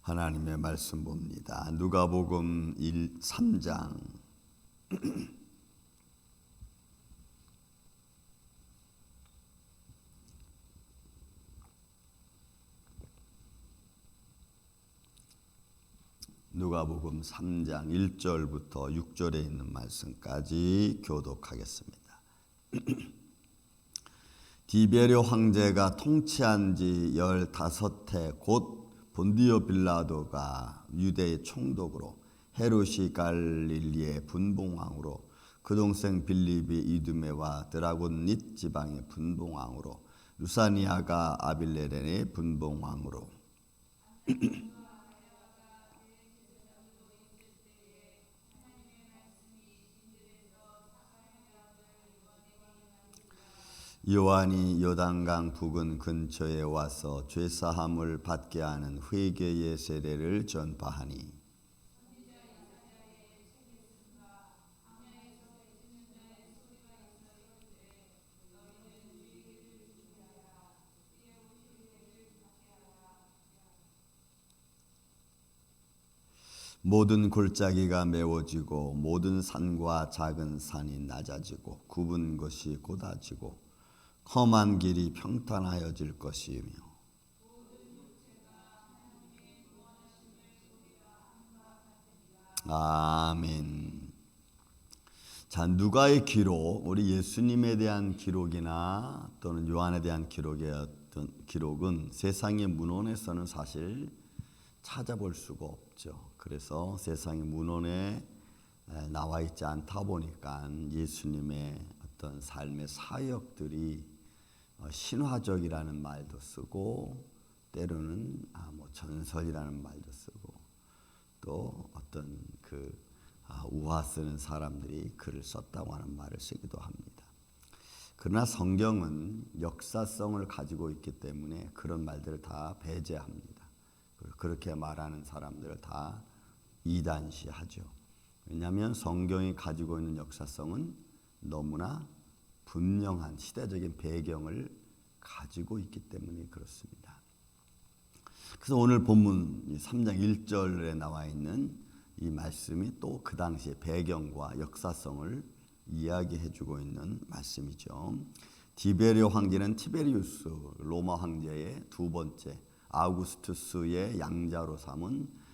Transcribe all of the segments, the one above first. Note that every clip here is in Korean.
하나님의 말씀 봅니다. 누가복음 3장 누가복음 3장 1절부터 6절에 있는 말씀까지 교독하겠습니다. 디베르 황제가 통치한 지 15해 곧 본디오 빌라도가 유대의 총독으로 헤롯이 갈릴리의 분봉왕으로 그 동생 빌립이 이두메와 드라곤닛 지방의 분봉왕으로 루사니아가 아빌레렌의 분봉왕으로 요한이 요단강 부근 근처에 와서 죄사함을 받게 하는 회개의 세례를 전파하니 모든 골짜기가 메워지고 모든 산과 작은 산이 낮아지고 굽은 것이 곧아지고 험한 길이 평탄하여질 것이며 아멘. 자, 누가의 기록, 우리 예수님에 대한 기록이나 또는 요한에 대한 기록은 세상의 문헌에서는 사실 찾아볼 수가 없죠. 그래서 세상의 문헌에 나와 있지 않다 보니까 예수님의 어떤 삶의 사역들이 신화적이라는 말도 쓰고 때로는 전설이라는 말도 쓰고 또 어떤 우화 쓰는 사람들이 글을 썼다고 하는 말을 쓰기도 합니다. 그러나 성경은 역사성을 가지고 있기 때문에 그런 말들을 다 배제합니다. 그렇게 말하는 사람들을 다 이단시하죠. 왜냐하면 성경이 가지고 있는 역사성은 너무나 분명한 시대적인 배경을 가지고 있기 때문에 그렇습니다. 그래서 오늘 본문 3장 1절에 나와 있는 이 말씀이 또 그 당시의 배경과 역사성을 이야기해주고 있는 말씀이죠. 디베르 황제는 티베리우스 로마 황제의 두 번째 아우구스투스의 양자로 삼은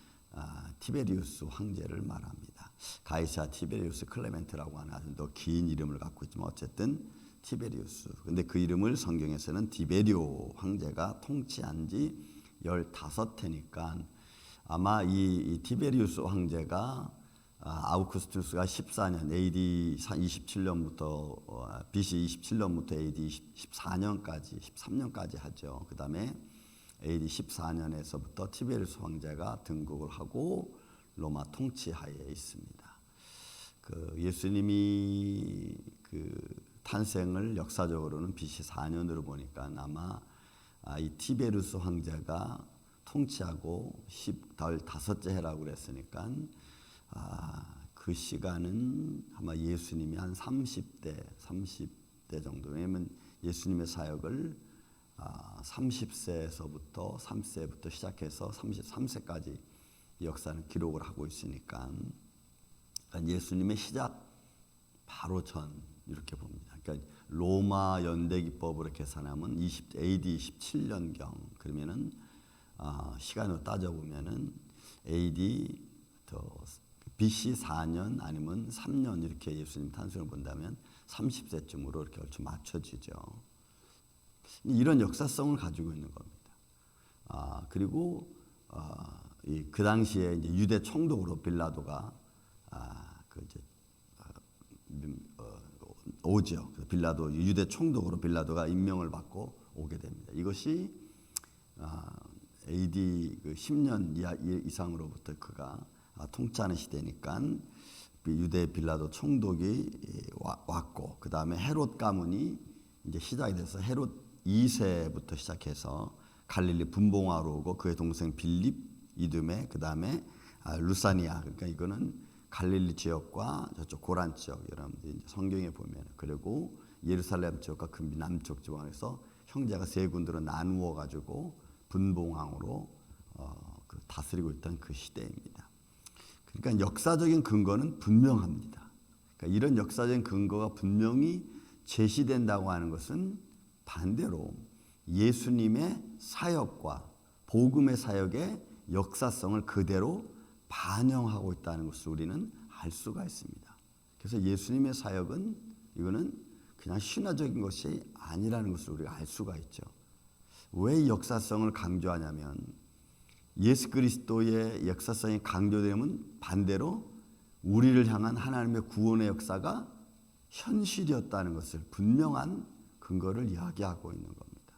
티베리우스 황제를 말합니다. 가이사 티베리우스 클레멘트라고 하는 아주 더 긴 이름을 갖고 있지만 어쨌든 티베리우스. 근데 그 이름을 성경에서는 디베리오 황제가 통치한 지 15해니까 아마 이 티베리우스 황제가 아우구스투스가 14년 AD 27년부터 BC 27년부터 AD 14년까지 13년까지 하죠. 그 다음에 AD 14년에서부터 티베리우스 황제가 등극을 하고 로마 통치하에 있습니다. 예수님이 탄생을 역사적으로는 BC 4년으로 보니까 아마 이 티베리우스 황제가 통치하고 15째 해라고 그랬으니까 그 시간은 아마 예수님이 한 30대 정도. 왜냐하면 예수님의 사역을 30세에서부터 3세부터 시작해서 33세까지 역사는 기록을 하고 있으니까 예수님의 시작 바로 전 이렇게 봅니다. 그러니까 로마 연대기법으로 계산하면 AD 17년경 그러면은 시간으로 따져보면은 AD BC 4년 아니면 3년 이렇게 예수님 탄생을 본다면 30세쯤으로 이렇게 얼추 맞춰지죠. 이런 역사성을 가지고 있는 겁니다. 그리고 그 당시에 이제 유대 총독으로 빌라도가 오죠. 빌라도 유대 총독으로 빌라도가 임명을 받고 오게 됩니다. 이것이 AD 10년 이상으로부터 그가 통치하는 시대니까 유대 빌라도 총독이 왔고 그 다음에 헤롯 가문이 이제 시작이 돼서 헤롯 2세부터 시작해서 갈릴리 분봉왕으로 오고 그의 동생 빌립, 이두메, 그 다음에 루사니아. 그러니까 이거는 갈릴리 지역과 저쪽 고란 지역 여러분들이 성경에 보면 그리고 예루살렘 지역과 그 남쪽 지방에서 형제가 세 군데로 나누어 가지고 분봉왕으로 다스리고 있던 그 시대입니다. 그러니까 역사적인 근거는 분명합니다. 그러니까 이런 역사적인 근거가 분명히 제시된다고 하는 것은 반대로 예수님의 사역과 복음의 사역의 역사성을 그대로 반영하고 있다는 것을 우리는 알 수가 있습니다. 그래서 예수님의 사역은 이거는 그냥 신화적인 것이 아니라는 것을 우리가 알 수가 있죠. 왜 역사성을 강조하냐면 예수 그리스도의 역사성이 강조되면 반대로 우리를 향한 하나님의 구원의 역사가 현실이었다는 것을 분명한 근거를 이야기하고 있는 겁니다.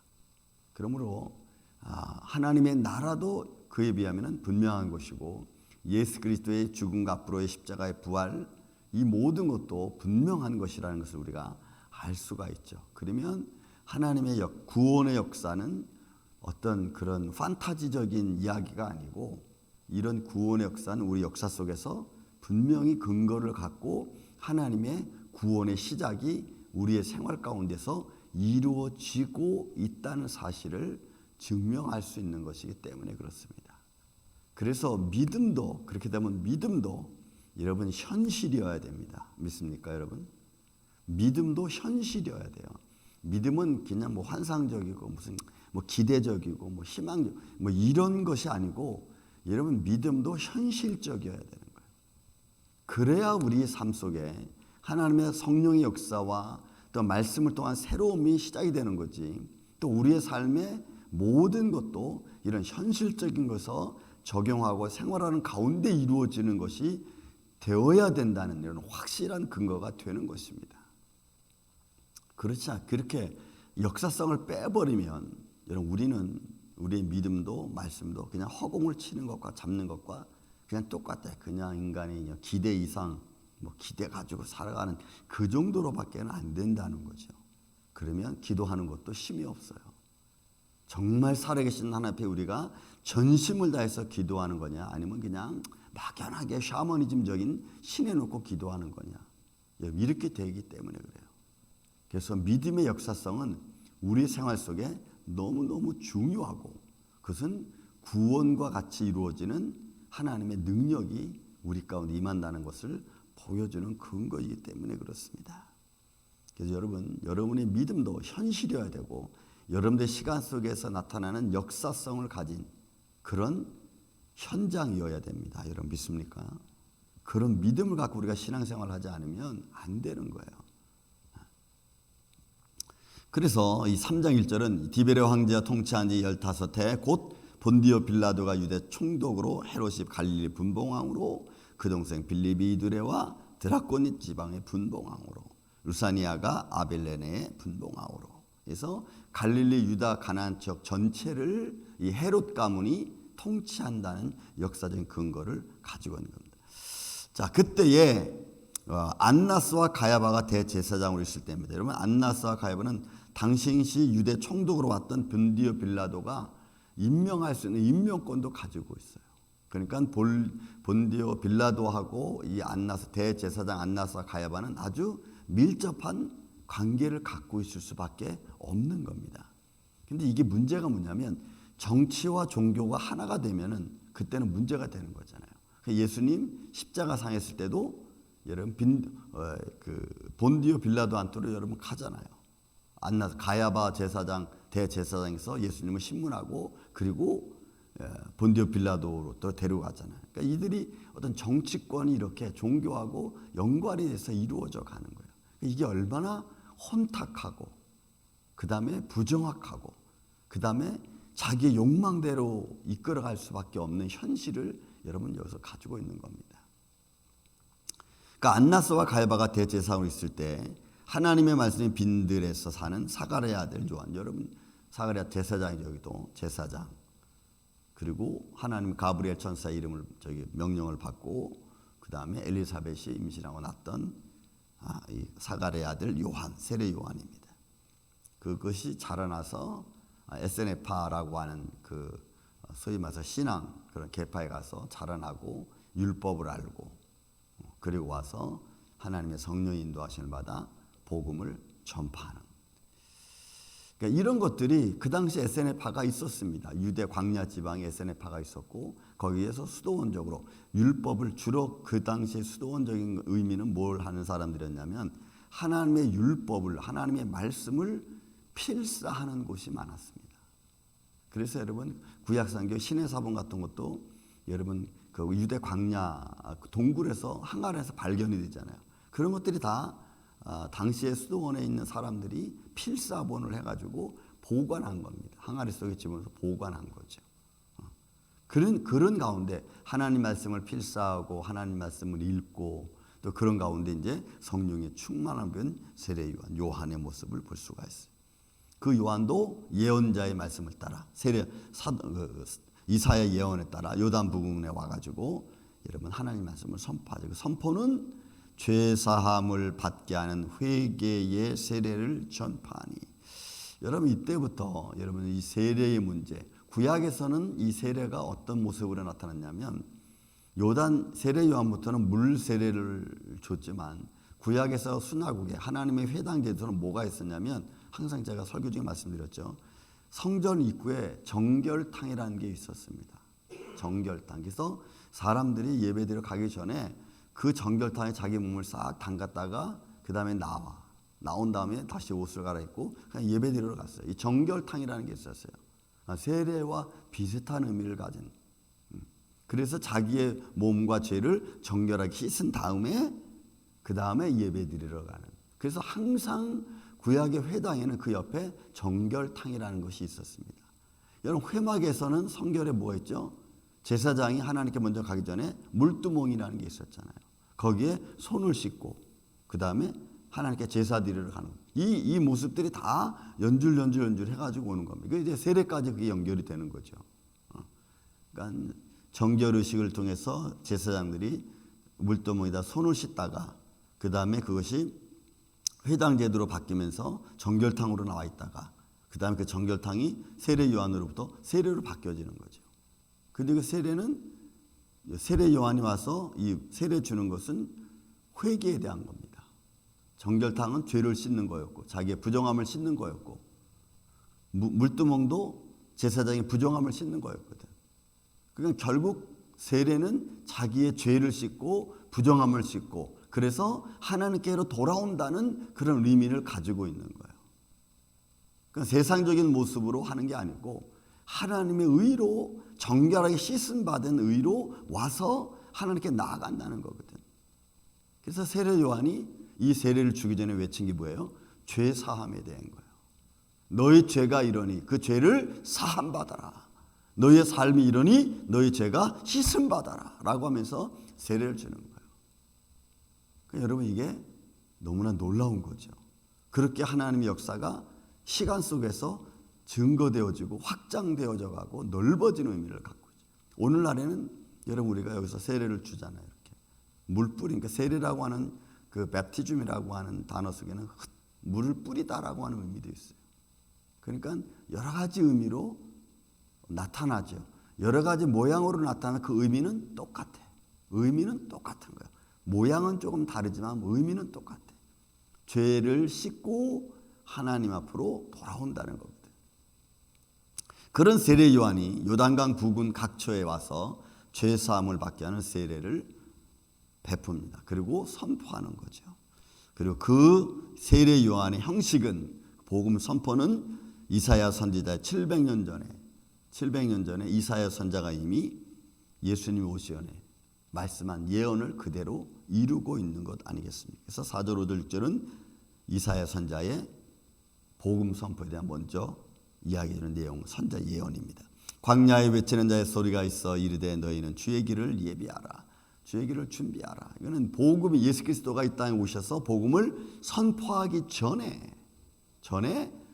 그러므로 하나님의 나라도 그에 비하면 분명한 것이고 예수 그리스도의 죽음과 앞으로의 십자가의 부활 이 모든 것도 분명한 것이라는 것을 우리가 알 수가 있죠. 그러면 하나님의 구원의 역사는 어떤 그런 판타지적인 이야기가 아니고 이런 구원의 역사는 우리 역사 속에서 분명히 근거를 갖고 하나님의 구원의 시작이 우리의 생활 가운데서 이루어지고 있다는 사실을 증명할 수 있는 것이기 때문에 그렇습니다. 그래서 믿음도 그렇게 되면 믿음도 여러분 현실이어야 됩니다. 믿습니까, 여러분? 믿음도 현실이어야 돼요. 믿음은 그냥 뭐 환상적이고 무슨 뭐 기대적이고 뭐 희망적 뭐 이런 것이 아니고 여러분 믿음도 현실적이어야 되는 거예요. 그래야 우리의 삶 속에 하나님의 성령의 역사와 또 말씀을 통한 새로움이 시작이 되는 거지. 또 우리의 삶의 모든 것도 이런 현실적인 것을 적용하고 생활하는 가운데 이루어지는 것이 되어야 된다는 이런 확실한 근거가 되는 것입니다. 그렇지 않 그렇게 역사성을 빼버리면 여러분 우리는 우리의 믿음도 말씀도 그냥 허공을 치는 것과 잡는 것과 그냥 똑같아요. 그냥 인간의 기대 이상 뭐 기대 가지고 살아가는 그 정도로밖에는 안 된다는 거죠. 그러면 기도하는 것도 힘이 없어요. 정말 살아계신 하나님 앞에 우리가 전심을 다해서 기도하는 거냐 아니면 그냥 막연하게 샤머니즘적인 신에 놓고 기도하는 거냐 이렇게 되기 때문에 그래요. 그래서 믿음의 역사성은 우리 생활 속에 너무너무 중요하고 그것은 구원과 같이 이루어지는 하나님의 능력이 우리 가운데 임한다는 것을 보여주는 근거이기 때문에 그렇습니다. 그래서 여러분의 믿음도 현실이어야 되고 여러분의 시간 속에서 나타나는 역사성을 가진 그런 현장이어야 됩니다. 여러분 믿습니까? 그런 믿음을 갖고 우리가 신앙생활을 하지 않으면 안 되는 거예요. 그래서 이 3장 1절은 디베레 황제가 통치한 지 15해 곧 본디오 빌라도가 유대 총독으로 헤롯이 갈릴리 분봉왕으로 그 동생 빌립이 이두레와 드라코니 지방의 분봉왕으로 루사니아가 아벨레네의 분봉왕으로 그래서 갈릴리 유다 가나안 지역 전체를 이 헤롯 가문이 통치한다는 역사적인 근거를 가지고 있는 겁니다. 자, 그때에 안나스와 가야바가 대제사장으로 있을 때입니다. 여러분 안나스와 가야바는 당시 유대 총독으로 왔던 본디오 빌라도가 임명할 수 있는 임명권도 가지고 있어요. 그러니까 본디오 빌라도하고 이 안나스 대제사장 안나스와 가야바는 아주 밀접한 관계를 갖고 있을 수밖에 없는 겁니다. 근데 이게 문제가 뭐냐면 정치와 종교가 하나가 되면은 그때는 문제가 되는 거잖아요. 예수님 십자가 상했을 때도 여러분 본디오 빌라도한테로 여러분 가잖아요. 안나스 가야바 제사장 대제사장에서 예수님을 신문하고 그리고 본디오 빌라도로 또 데려가잖아요. 그러니까 이들이 어떤 정치권이 이렇게 종교하고 연관이 돼서 이루어져 가는 거예요. 이게 얼마나 혼탁하고 그 다음에 부정확하고 그 다음에 자기의 욕망대로 이끌어갈 수밖에 없는 현실을 여러분 여기서 가지고 있는 겁니다. 그러니까 안나스와 가야바가 대제사장으로 있을 때 하나님의 말씀이 빈들에서 사는 사가랴 아들 요한 여러분 사가랴 제사장이죠. 여기도 제사장 그리고 하나님 가브리엘 천사 이름을 명령을 받고 그 다음에 엘리사벳이 임신하고 났던 이 사가랴 아들 요한 세례 요한입니다. 그것이 자라나서 에세네파라고 하는 그 소위 말해서 신앙 그런 계파에 가서 자라나고 율법을 알고 그리고 와서 하나님의 성령 인도하심을 받아 복음을 전파하는. 그러니까 이런 것들이 그 당시 에세네파가 있었습니다. 유대 광야 지방에 에세네파가 있었고 거기에서 수도원적으로 율법을 주로 그 당시의 수도원적인 의미는 뭘 하는 사람들이었냐면 하나님의 율법을 하나님의 말씀을 필사하는 곳이 많았습니다. 그래서 여러분 구약성경 신해사본 같은 것도 여러분 그 유대 광야 동굴에서 항아리에서 발견이 되잖아요. 그런 것들이 다 당시에 수도원에 있는 사람들이 필사본을 해가지고 보관한 겁니다. 항아리 속에 집어넣어서 보관한 거죠. 그런 가운데 하나님 말씀을 필사하고 하나님 말씀을 읽고 또 그런 가운데 이제 성령의 충만한 세례 요한의 모습을 볼 수가 있어요. 그 요한도 예언자의 말씀을 따라 이사야 예언에 따라 요단 부근에 와가지고 여러분 하나님 말씀을 선포하죠. 그 선포는 죄 사함을 받게 하는 회개의 세례를 전파하니. 여러분 이때부터 여러분 이 세례의 문제, 구약에서는 이 세례가 어떤 모습으로 나타났냐면 요단 세례 요한부터는 물 세례를 줬지만 구약에서 수나국에 하나님의 회당 제도는 뭐가 있었냐면 항상 제가 설교 중에 말씀드렸죠. 성전 입구에 정결탕이라는 게 있었습니다. 정결탕. 그래서 사람들이 예배드려 가기 전에 그 정결탕에 자기 몸을 싹 담갔다가 그 다음에 나온 다음에 다시 옷을 갈아입고 그냥 예배드리러 갔어요. 이 정결탕이라는 게 있었어요. 세례와 비슷한 의미를 가진. 그래서 자기의 몸과 죄를 정결하게 씻은 다음에 그 다음에 예배드리러 가는. 그래서 항상 구약의 회당에는 그 옆에 정결탕이라는 것이 있었습니다. 여러분 회막에서는 성결에 뭐가 있죠? 제사장이 하나님께 먼저 가기 전에 물두멍이라는 게 있었잖아요. 거기에 손을 씻고 그 다음에 하나님께 제사 드리러 가는 이 모습들이 다 연줄 해가지고 오는 겁니다. 이제 세례까지 그게 연결이 되는 거죠. 그러니까 정결 의식을 통해서 제사장들이 물두멍에다 손을 씻다가 그 다음에 그것이 회당 제도로 바뀌면서 정결탕으로 나와 있다가 그 다음에 그 정결탕이 세례 요한으로부터 세례로 바뀌어지는 거죠. 근데 그 세례는 세례 요한이 와서 이 세례 주는 것은 회개에 대한 겁니다. 정결탕은 죄를 씻는 거였고 자기의 부정함을 씻는 거였고 물두멍도 제사장의 부정함을 씻는 거였거든. 그러니까 결국 세례는 자기의 죄를 씻고 부정함을 씻고 그래서 하나님께로 돌아온다는 그런 의미를 가지고 있는 거예요. 그러니까 세상적인 모습으로 하는 게 아니고 하나님의 의로 정결하게 씻음 받은 의로 와서 하나님께 나아간다는 거거든. 그래서 세례 요한이 이 세례를 주기 전에 외친 게 뭐예요? 죄 사함에 대한 거예요. 너의 죄가 이러니 그 죄를 사함 받아라. 너의 삶이 이러니 너의 죄가 씻음 받아라 라고 하면서 세례를 주는 거예요. 그러니까 여러분 이게 너무나 놀라운 거죠. 그렇게 하나님의 역사가 시간 속에서 증거되어지고 확장되어져 가고 넓어지는 의미를 갖고 있죠. 오늘날에는 여러분 우리가 여기서 세례를 주잖아요. 이렇게 물 뿌린 그 세례라고 하는 그 베프티즘이라고 하는 단어 속에는 물을 뿌리다라고 하는 의미도 있어요. 그러니까 여러 가지 의미로 나타나죠. 여러 가지 모양으로 나타나는 그 의미는 똑같아. 의미는 똑같은 거예요. 모양은 조금 다르지만 의미는 똑같아. 죄를 씻고 하나님 앞으로 돌아온다는 겁니다. 그런 세례 요한이 요단강 부근 각처에 와서 죄 사함을 받게 하는 세례를 베풉니다. 그리고 선포하는 거죠. 그리고 그 세례 요한의 형식은 복음 선포는 이사야 선지자 700년 전에 이사야 선자가 이미 예수님이 오시 전에 말씀한 예언을 그대로 이루고 있는 것 아니겠습니까? 그래서 4절 5절 6절은 이사야 선자의 복음 선포에 대한 먼저 이야기하는 내용 선자 예언입니다. 광야에 외치는 자의 소리가 있어 이르되 너희는 주의 길을 예비하라. 주의 길을 준비하라. 이거는 복음이 예수 그리스도가 이 땅에 오셔서 복음을 선포하기 전에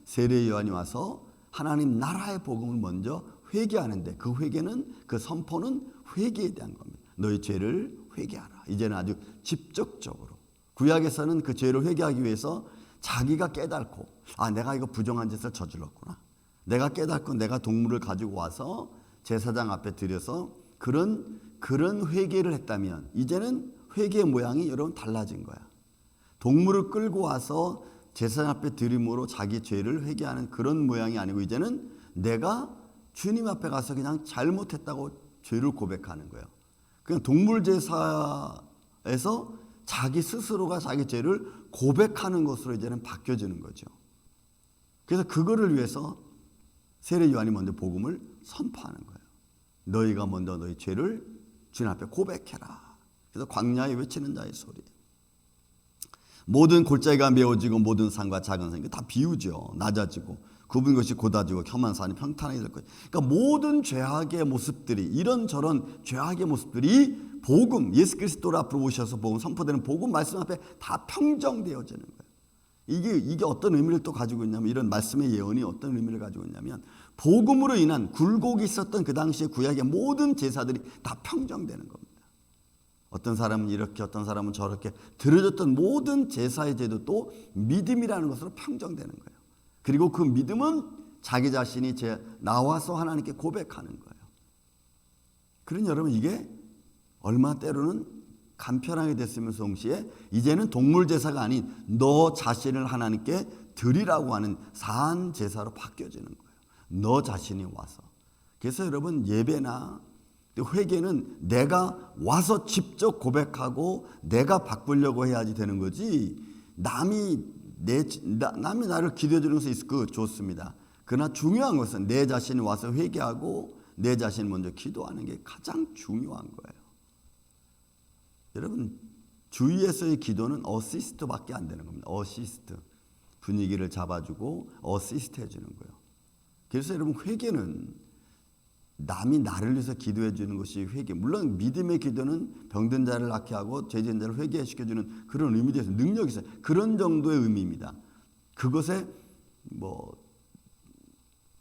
세례 요한이 와서 하나님 나라의 복음을 먼저 회개하는데 그 회개는 그 선포는 회개에 대한 겁니다. 너희 죄를 회개하라. 이제는 아주 직접적으로 구약에서는 그 죄를 회개하기 위해서 자기가 깨닫고 내가 이거 부정한 짓을 저질렀구나. 내가 깨닫고 내가 동물을 가지고 와서 제사장 앞에 드려서 그런 회개를 했다면 이제는 회개의 모양이 여러분 달라진 거야. 동물을 끌고 와서 제사장 앞에 드림으로 자기 죄를 회개하는 그런 모양이 아니고 이제는 내가 주님 앞에 가서 그냥 잘못했다고 죄를 고백하는 거예요. 그냥 동물 제사에서 자기 스스로가 자기 죄를 고백하는 것으로 이제는 바뀌어지는 거죠. 그래서 그거를 위해서 세례 요한이 먼저 복음을 선포하는 거예요. 너희가 먼저 너희 죄를 주님 앞에 고백해라. 그래서 광야에 외치는 자의 소리. 모든 골짜기가 메워지고 모든 산과 작은 산이 다 비우죠. 낮아지고 굽은 것이 곧아지고 험한 산이 평탄하게 될 거예요. 그러니까 모든 죄악의 모습들이 이런저런 죄악의 모습들이 복음, 예수 그리스도를 앞으로 오셔서 복음 선포되는 복음 말씀 앞에 다 평정되어지는 거예요. 이게 어떤 의미를 또 가지고 있냐면 이런 말씀의 예언이 어떤 의미를 가지고 있냐면 복음으로 인한 굴곡이 있었던 그 당시의 구약의 모든 제사들이 다 평정되는 겁니다. 어떤 사람은 이렇게 어떤 사람은 저렇게 들어졌던 모든 제사의 제도도 믿음이라는 것으로 평정되는 거예요. 그리고 그 믿음은 자기 자신이 나와서 하나님께 고백하는 거예요. 그러니 여러분 이게 얼마 때로는 간편하게 됐으면서 동시에 이제는 동물 제사가 아닌 너 자신을 하나님께 드리라고 하는 산 제사로 바뀌어지는 거예요. 너 자신이 와서. 그래서 여러분 예배나 회개는 내가 와서 직접 고백하고 내가 바꾸려고 해야지 되는 거지 남이 나를 기도해 주는 것이 있고 좋습니다. 그러나 중요한 것은 내 자신이 와서 회개하고 내 자신이 먼저 기도하는 게 가장 중요한 거예요. 여러분 주위에서의 기도는 어시스트밖에 안 되는 겁니다. 어시스트. 분위기를 잡아주고 어시스트 해주는 거예요. 그래서 여러분 회개는 남이 나를 위해서 기도해 주는 것이 회개. 물론 믿음의 기도는 병든 자를 낫게 하고 죄진 자를 회개시켜주는 그런 의미도 있어요. 능력이 있어요. 그런 정도의 의미입니다. 그것에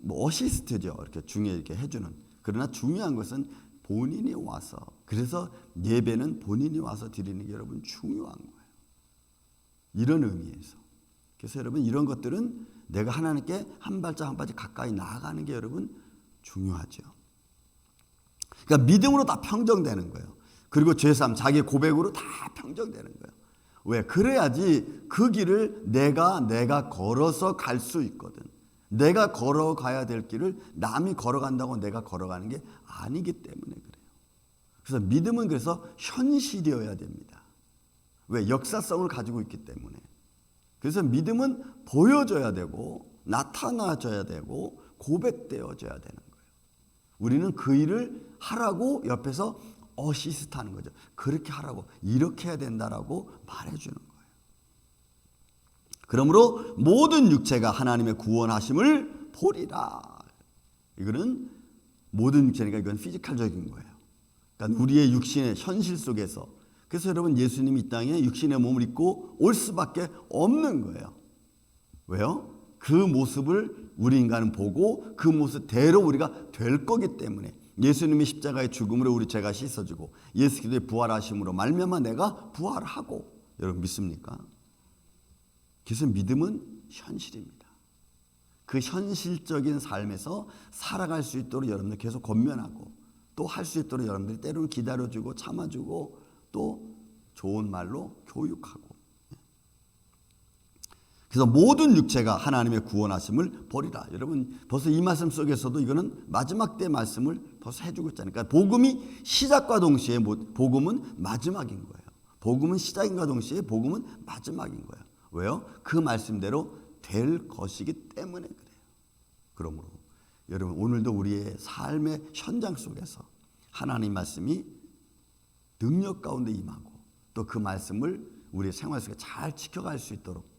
어시스트죠. 이렇게 중에 이렇게 해주는. 그러나 중요한 것은 본인이 와서, 그래서 예배는 본인이 와서 드리는 게 여러분 중요한 거예요. 이런 의미에서. 그래서 여러분 이런 것들은 내가 하나님께 한 발짝 한 발짝 가까이 나아가는 게 여러분 중요하죠. 그러니까 믿음으로 다 평정되는 거예요. 그리고 죄사함, 자기 고백으로 다 평정되는 거예요. 왜? 그래야지 그 길을 내가 걸어서 갈 수 있거든. 내가 걸어가야 될 길을 남이 걸어간다고 내가 걸어가는 게 아니기 때문에 그래요. 그래서 믿음은 그래서 현실이어야 됩니다. 왜? 역사성을 가지고 있기 때문에. 그래서 믿음은 보여져야 되고 나타나져야 되고 고백되어져야 되는 거예요. 우리는 그 일을 하라고 옆에서 어시스트하는 거죠. 그렇게 하라고, 이렇게 해야 된다라고 말해주는 거예요. 그러므로 모든 육체가 하나님의 구원하심을 보리라. 이거는 모든 육체니까 이건 피지컬적인 거예요. 그러니까 우리의 육신의 현실 속에서. 그래서 여러분 예수님이 이 땅에 육신의 몸을 입고 올 수밖에 없는 거예요. 왜요? 그 모습을 우리 인간은 보고 그 모습대로 우리가 될 거기 때문에 예수님이 십자가의 죽음으로 우리 죄가 씻어지고 예수 그리스도의 부활하심으로 말미암아 내가 부활하고. 여러분 믿습니까? 그래서 믿음은 현실입니다. 그 현실적인 삶에서 살아갈 수 있도록 여러분들 계속 권면하고 또 할 수 있도록 여러분들이 때로는 기다려주고 참아주고 또 좋은 말로 교육하고. 그래서 모든 육체가 하나님의 구원하심을 보리라. 여러분 벌써 이 말씀 속에서도 이거는 마지막 때 말씀을 벌써 해주고 있잖아요. 그러니까 복음이 시작과 동시에 복음은 마지막인 거예요. 복음은 시작인과 동시에 복음은 마지막인 거예요. 왜요? 그 말씀대로 될 것이기 때문에 그래요. 그러므로 여러분 오늘도 우리의 삶의 현장 속에서 하나님 말씀이 능력 가운데 임하고 또 그 말씀을 우리의 생활 속에 잘 지켜갈 수 있도록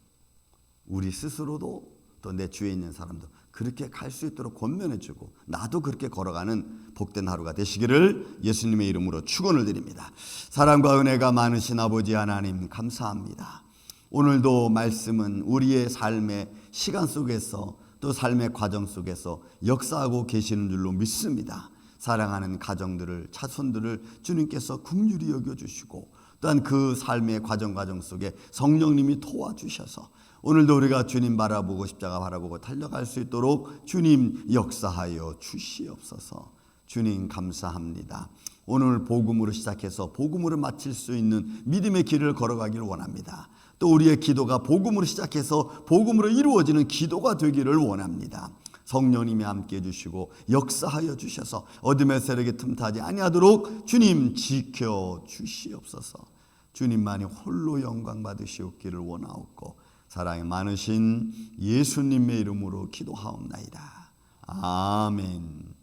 우리 스스로도 또 내 주위에 있는 사람도 그렇게 갈 수 있도록 권면해주고 나도 그렇게 걸어가는 복된 하루가 되시기를 예수님의 이름으로 축원을 드립니다. 사랑과 은혜가 많으신 아버지 하나님 감사합니다. 오늘도 말씀은 우리의 삶의 시간 속에서 또 삶의 과정 속에서 역사하고 계시는 줄로 믿습니다. 사랑하는 가정들을 자손들을 주님께서 긍휼히 여겨주시고 또한 그 삶의 과정 속에 성령님이 도와주셔서 오늘도 우리가 주님 바라보고 십자가 바라보고 달려갈 수 있도록 주님 역사하여 주시옵소서. 주님 감사합니다. 오늘 복음으로 시작해서 복음으로 마칠 수 있는 믿음의 길을 걸어가기를 원합니다. 또 우리의 기도가 복음으로 시작해서 복음으로 이루어지는 기도가 되기를 원합니다. 성령님이 함께 해주시고 역사하여 주셔서 어둠의 세력에 틈타지 아니하도록 주님 지켜주시옵소서. 주님만이 홀로 영광 받으시옵기를 원하옵고 사랑이 많으신 예수님의 이름으로 기도하옵나이다. 아멘.